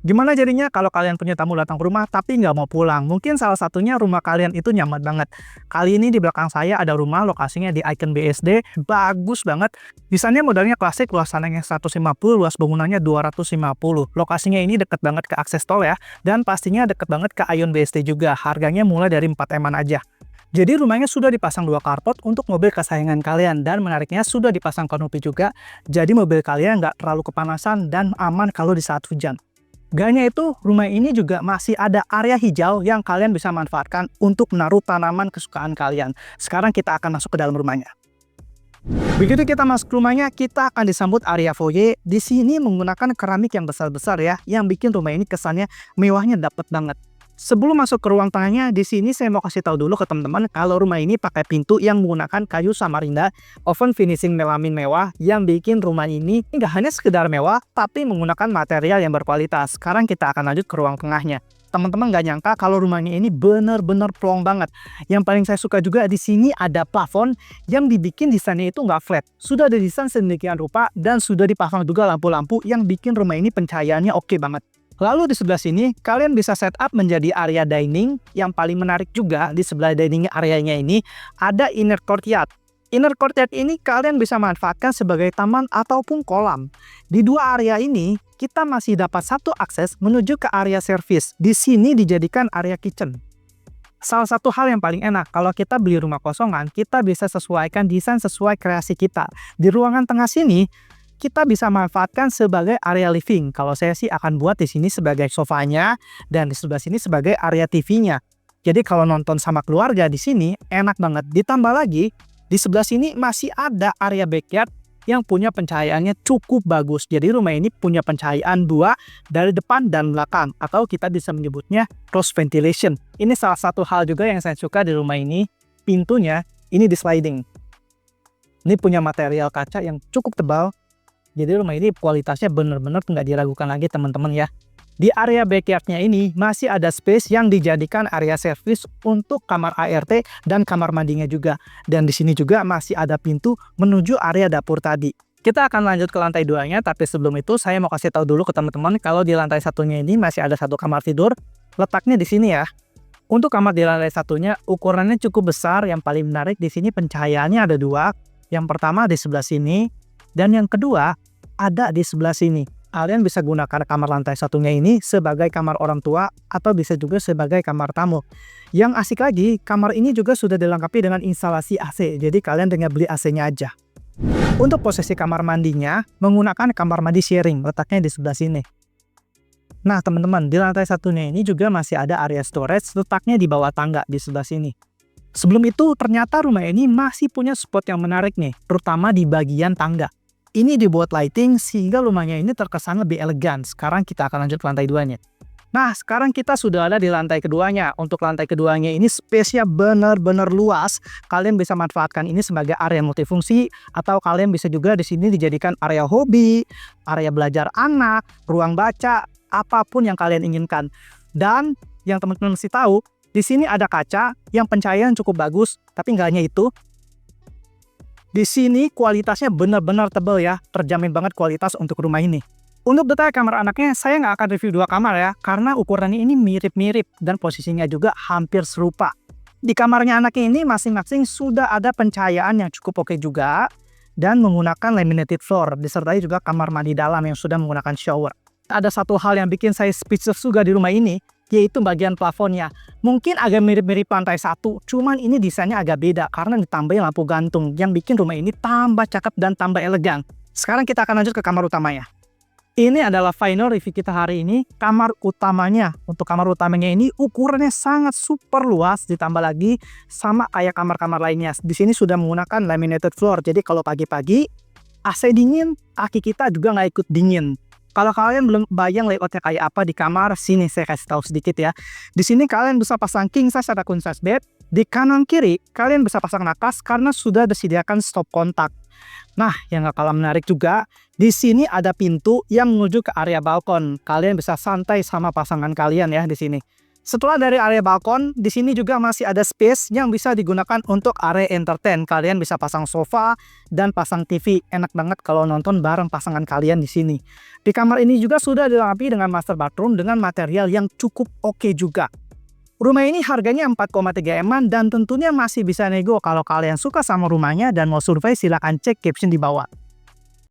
Gimana jadinya kalau kalian punya tamu datang ke rumah tapi nggak mau pulang? Mungkin salah satunya rumah kalian itu nyaman banget. Kali ini di belakang saya ada rumah lokasinya di Icon BSD, bagus banget. Desainnya modelnya klasik, luas tanahnya 150, luas bangunannya 250. Lokasinya ini deket banget ke akses tol ya, dan pastinya deket banget ke Ion BSD juga. Harganya mulai dari 4 eman aja. Jadi rumahnya sudah dipasang 2 carport untuk mobil kesayangan kalian, dan menariknya sudah dipasang kanopi juga. Jadi mobil kalian nggak terlalu kepanasan dan aman kalau di saat hujan. Gak hanya itu, rumah ini juga masih ada area hijau yang kalian bisa manfaatkan untuk menaruh tanaman kesukaan kalian. Sekarang kita akan masuk ke dalam rumahnya. Begitu kita masuk rumahnya, kita akan disambut area foyer. Di sini menggunakan keramik yang besar-besar ya, yang bikin rumah ini kesannya mewahnya dapet banget. Sebelum masuk ke ruang tengahnya, di sini saya mau kasih tahu dulu ke teman-teman kalau rumah ini pakai pintu yang menggunakan kayu Samarinda, oven finishing melamin mewah yang bikin rumah ini nggak hanya sekedar mewah, tapi menggunakan material yang berkualitas. Sekarang kita akan lanjut ke ruang tengahnya. Teman-teman nggak nyangka kalau rumahnya ini bener-bener plong banget. Yang paling saya suka juga di sini ada plafon yang dibikin desainnya itu nggak flat. Sudah ada desain sedemikian rupa dan sudah dipasang juga lampu-lampu yang bikin rumah ini pencahayaannya oke banget. Lalu di sebelah sini, kalian bisa setup menjadi area dining. Yang paling menarik juga di sebelah dining areanya ini, ada inner courtyard. Inner courtyard ini kalian bisa manfaatkan sebagai taman ataupun kolam. Di dua area ini, kita masih dapat satu akses menuju ke area service. Di sini dijadikan area kitchen. Salah satu hal yang paling enak, kalau kita beli rumah kosongan, kita bisa sesuaikan desain sesuai kreasi kita. Di ruangan tengah sini, kita bisa manfaatkan sebagai area living. Kalau saya sih akan buat di sini sebagai sofanya dan di sebelah sini sebagai area TV-nya. Jadi kalau nonton sama keluarga di sini enak banget. Ditambah lagi di sebelah sini masih ada area backyard yang punya pencahayaannya cukup bagus. Jadi rumah ini punya pencahayaan dua dari depan dan belakang, atau kita bisa menyebutnya cross ventilation. Ini salah satu hal juga yang saya suka di rumah ini. Pintunya ini di sliding. Ini punya material kaca yang cukup tebal. Jadi rumah ini kualitasnya bener-bener nggak diragukan lagi teman-teman ya. Di area backyardnya ini masih ada space yang dijadikan area service untuk kamar ART dan kamar mandinya juga. Dan di sini juga masih ada pintu menuju area dapur tadi. Kita akan lanjut ke lantai 2-nya, tapi sebelum itu saya mau kasih tahu dulu ke teman-teman kalau di lantai satunya ini masih ada satu kamar tidur. Letaknya di sini ya. Untuk kamar di lantai satunya ukurannya cukup besar. Yang paling menarik di sini pencahayaannya ada dua. Yang pertama di sebelah sini dan yang kedua ada di sebelah sini. Kalian bisa gunakan kamar lantai satunya ini sebagai kamar orang tua atau bisa juga sebagai kamar tamu. Yang asik lagi, kamar ini juga sudah dilengkapi dengan instalasi AC. Jadi kalian tinggal beli AC-nya aja. Untuk posisi kamar mandinya menggunakan kamar mandi sharing, letaknya di sebelah sini. Nah teman-teman, di lantai satunya ini juga masih ada area storage, letaknya di bawah tangga di sebelah sini. Sebelum itu ternyata rumah ini masih punya spot yang menarik nih, terutama di bagian tangga. Ini dibuat lighting sehingga rumahnya ini terkesan lebih elegan. Sekarang kita akan lanjut ke lantai 2-nya. Nah, sekarang kita sudah ada di lantai keduanya. Untuk lantai keduanya ini space-nya benar-benar luas. Kalian bisa manfaatkan ini sebagai area multifungsi atau kalian bisa juga di sini dijadikan area hobi, area belajar anak, ruang baca, apapun yang kalian inginkan. Dan yang teman-teman mesti tahu, di sini ada kaca yang pencahayaan cukup bagus, tapi nggak hanya itu. Di sini kualitasnya benar-benar tebal ya, terjamin banget kualitas untuk rumah ini. Untuk detail kamar anaknya, saya nggak akan review dua kamar ya, karena ukurannya ini mirip-mirip dan posisinya juga hampir serupa. Di kamarnya anak ini masing-masing sudah ada pencahayaan yang cukup oke juga, dan menggunakan laminated floor, disertai juga kamar mandi dalam yang sudah menggunakan shower. Ada satu hal yang bikin saya speechless juga di rumah ini, yaitu bagian plafonnya. Mungkin agak mirip-mirip lantai 1, cuman ini desainnya agak beda karena ditambahin lampu gantung yang bikin rumah ini tambah cakep dan tambah elegan. Sekarang kita akan lanjut ke kamar utamanya. Ini adalah final review kita hari ini, kamar utamanya. Untuk kamar utamanya ini ukurannya sangat super luas, ditambah lagi sama kayak kamar-kamar lainnya. Di sini sudah menggunakan laminated floor, jadi kalau pagi-pagi AC dingin, kaki kita juga nggak ikut dingin. Kalau kalian belum bayang layoutnya kayak apa di kamar, sini saya kasih tahu sedikit ya. Di sini kalian bisa pasang king size atau queen size bed. Di kanan kiri kalian bisa pasang nakas karena sudah disediakan stop kontak. Nah, yang gak kalah menarik juga, di sini ada pintu yang menuju ke area balkon. Kalian bisa santai sama pasangan kalian ya di sini. Setelah dari area balkon, di sini juga masih ada space yang bisa digunakan untuk area entertain. Kalian bisa pasang sofa dan pasang TV. Enak banget kalau nonton bareng pasangan kalian di sini. Di kamar ini juga sudah dilengkapi dengan master bathroom dengan material yang cukup oke juga. Rumah ini harganya 4,3 M dan tentunya masih bisa nego. Kalau kalian suka sama rumahnya dan mau survei, silahkan cek caption di bawah.